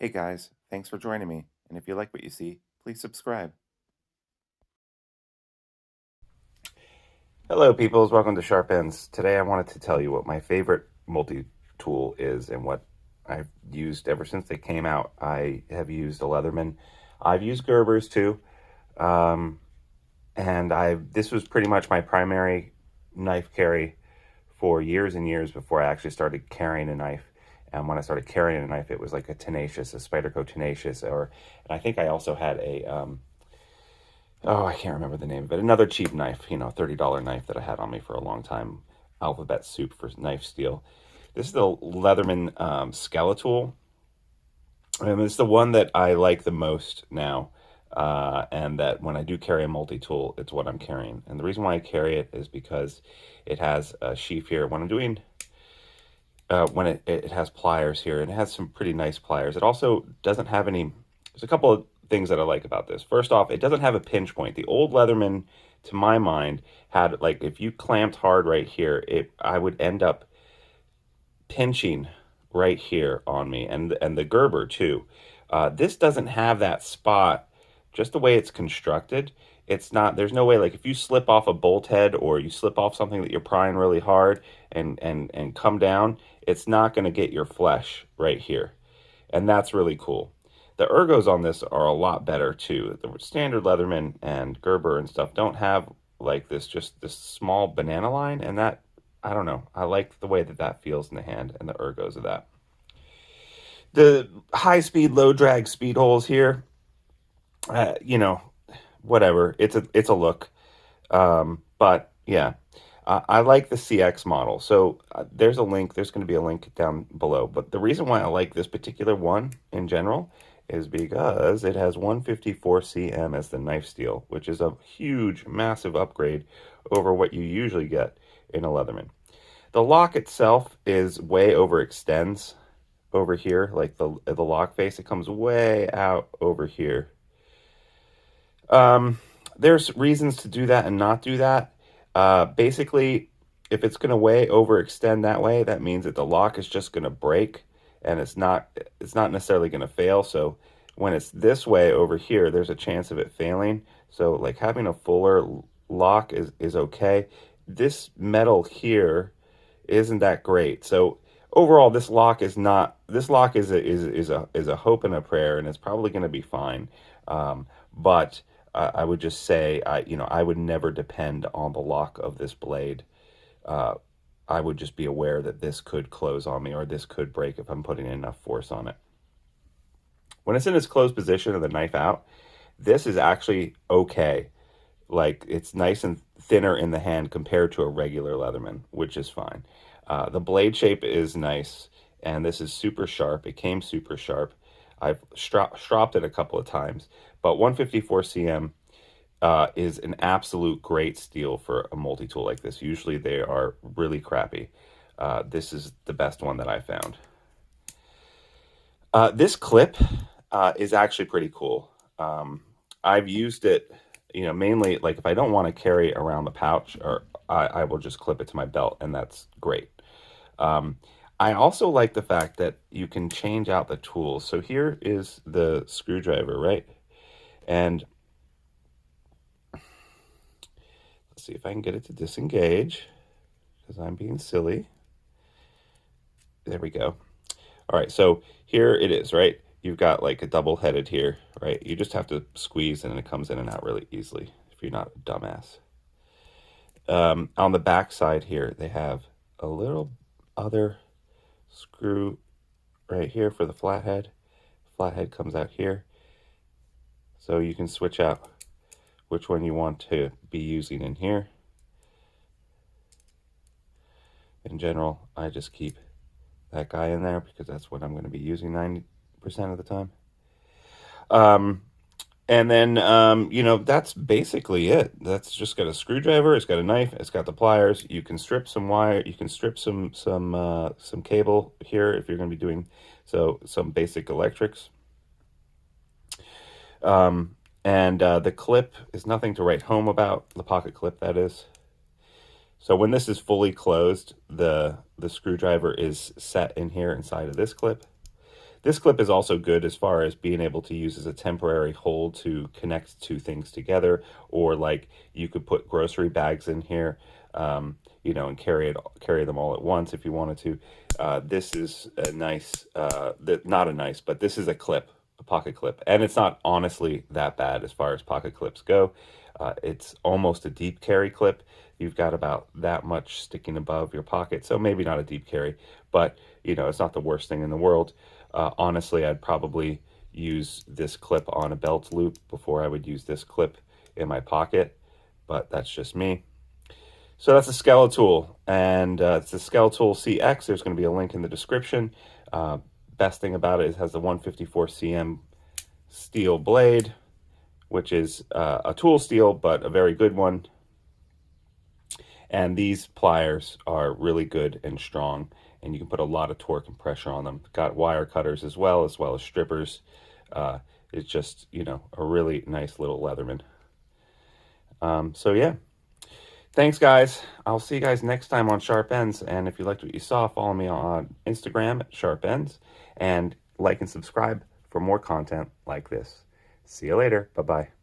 Hey guys, thanks for joining me, and if you like what you see, please subscribe. Hello, peoples. Welcome to Sharp Ends. Today, I wanted to tell you what my favorite multi-tool is and what I've used ever since they came out. I have used a Leatherman. I've used Gerber's too, um, and this was pretty much my primary knife carry for years and years before I actually started carrying a knife. And when I started carrying a knife, it was like a Spyderco Tenacious, and I think I also had I can't remember the name, but another cheap knife, $30 knife that I had on me for a long time, Alphabet Soup for knife steel. This is the Leatherman Skeletool, and it's the one that I like the most now, and that when I do carry a multi-tool, it's what I'm carrying. And the reason why I carry it is because it has a sheath here. When I'm doing, when it has pliers here, and it has some pretty nice pliers. It also doesn't have any, there's a couple of things that I like about this. First off, it doesn't have a pinch point. The old Leatherman, to my mind, had, like, if you clamped hard right here, I would end up pinching right here on me, and the Gerber too. This doesn't have that spot. Just the way it's constructed, it's not. There's no way, like, if you slip off a bolt head or you slip off something that you're prying really hard and come down, it's not going to get your flesh right here, and that's really cool. The ergos on this are a lot better too. The standard Leatherman and Gerber and stuff don't have like this, just this small banana line, and that, I don't know. I like the way that that feels in the hand and the ergos of that. The high speed, low drag speed holes here, uh, you know, whatever. It's a look, but yeah, I like the CX model. So there's a link. There's going to be a link down below. But the reason why I like this particular one in general is because it has 154 cm as the knife steel, which is a huge, massive upgrade over what you usually get in a Leatherman. The lock itself is way overextends over here, like the lock face. It comes way out over here. There's reasons to do that and not do that. Basically, if it's going to way overextend that way, that means that the lock is just going to break, and it's not necessarily going to fail. So when it's this way over here, there's a chance of it failing. So, like, having a fuller lock is okay. This metal here isn't that great. So overall, this lock is a hope and a prayer, and it's probably going to be fine. But I would just say, I would never depend on the lock of this blade. Uh, I would just be aware that this could close on me, or this could break if I'm putting enough force on it. When it's in its closed position and the knife out, this is actually okay. Like, it's nice and thinner in the hand compared to a regular Leatherman, which is fine. The blade shape is nice, and this is super sharp. It came super sharp. I've stropped it a couple of times, but 154 cm is an absolute great steel for a multi-tool like this. Usually they are really crappy. This is the best one that I found. This clip is actually pretty cool. I've used it, mainly, like, if I don't want to carry around the pouch, or I will just clip it to my belt, and that's great. I also like the fact that you can change out the tools. So here is the screwdriver, right? And let's see if I can get it to disengage, because I'm being silly. There we go. All right, so here it is, right? You've got, like, a double-headed here, right? You just have to squeeze, and it comes in and out really easily if you're not a dumbass. On the back side here, they have a little other screw right here for the flathead. Flathead comes out here, so you can switch out which one you want to be using in here. In general, I just keep that guy in there because that's what I'm going to be using 90% of the time. And then, that's basically it. That's just got a screwdriver. It's got a knife. It's got the pliers. You can strip some wire. You can strip some cable here if you're going to be doing some basic electrics. And the clip is nothing to write home about. The pocket clip, that is. So when this is fully closed, the screwdriver is set in here inside of this clip. This clip is also good as far as being able to use as a temporary hold to connect two things together, or like you could put grocery bags in here, you know, and carry them all at once if you wanted to. This is a nice, not a nice, but this is a clip, a pocket clip, and it's not honestly that bad as far as pocket clips go. It's almost a deep carry clip. You've got about that much sticking above your pocket, so maybe not a deep carry, but you know, it's not the worst thing in the world. Honestly, I'd probably use this clip on a belt loop before I would use this clip in my pocket, but that's just me. So that's a Skeletool, and it's the Skeletool CX. There's going to be a link in the description. Best thing about it is it has the 154 cm steel blade, which is a tool steel, but a very good one. And these pliers are really good and strong, and you can put a lot of torque and pressure on them. Got wire cutters as well as strippers. It's just, you know, a really nice little Leatherman. So yeah. Thanks, guys. I'll see you guys next time on Sharp Ends. And if you liked what you saw, follow me on Instagram at Sharp Ends, and like and subscribe for more content like this. See you later. Bye-bye.